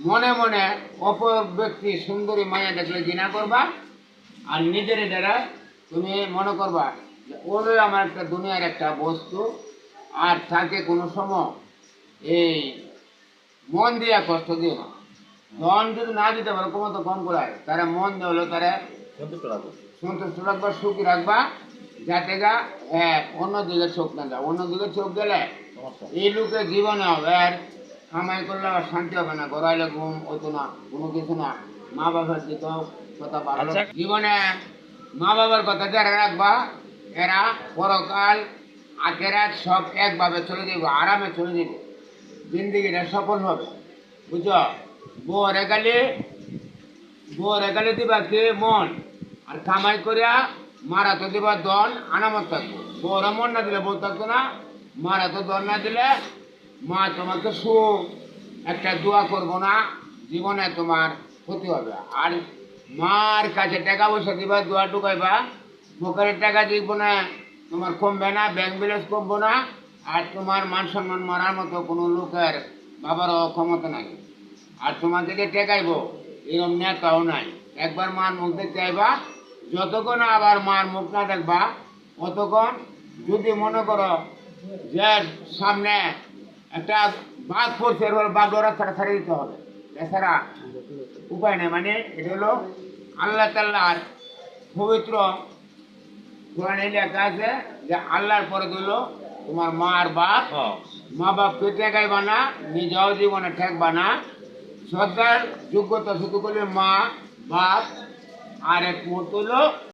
মনে মনে অপর ব্যক্তি সুন্দরী মায়া দেখলে ঘৃণা করবা, আর নিজের দ্বারা তুমি মনে করবা যে ওরই আমার একটা দুনিয়ার একটা বস্তু, আর তাকে কোনো সময় এই মন দিয়া কষ্ট দিও না। ধন যদি না দিতে পারো ক্ষমতা কম করায়, তারা মন দিয়ে হলো তারা সন্তুষ্ট রাখবা, সুখী রাখবা, যাতে গা হ্যাঁ অন্যদিকে চোখ না যায়। অন্যদিকে চোখ গেলে এই লোকের জীবনে হবে আর কামাই করলে আর শান্তি হবে না, গড়াইলে ঘুম হতো না, কোনো কিছু না। মা বাবার দিত কথা ভালো জীবনে মা বাবার কথা যারা রাখবা, এরা পরকাল আখেরাত সব একভাবে চলে যাবে, আরামে চলে যাবে, জিন্দিগিটা সফল হবে। বুঝছো? বউরে গালি দিবা কে মন, আর কামাই করিয়া মারা তো দিবা দন, আনামত থাকবো। বউরা মন না দিলে বউ থাকতো না, মারা তো দন না দিলে মা তোমাকে একটা দোয়া করবো না, জীবনে তোমার ক্ষতি হবে। আর মার কাছে টাকা পয়সা দিবা, দোয়া টুকাইবা, পকেটের টাকা দিব না, তোমার কমবে না, ব্যাংক ব্যালেন্স কমবো না, আর তোমার মান সম্মান মারার মতো কোনো লোকের বাবারও ক্ষমতা নাই। আর তোমাদেরকে টেকাইবো এরকম নেতাও নাই। একবার মার মুখ দেখতে আইবা, যতক্ষণ আবার মার মুখ না দেখবা অতক্ষণ যদি মনে করো যে সামনে একটা বাঘ পড়ছে, এর বাঘ রাস্তাটা ছাড়িয়ে দিতে হবে, এছাড়া উপায় নেই। মানে এটা হলো আল্লাহ তাল্লাহর পবিত্র কোরআনে লেখা আছে যে আল্লাহর পরে দিল তোমার মা আর বাপ। মা বাপকে ঠেকাইবা না, নিজেও জীবনে ঠেকবা না। শ্রদ্ধার যোগ্যতা শুধু করলে মা বাপ, আর এক মুহূর্ত হলো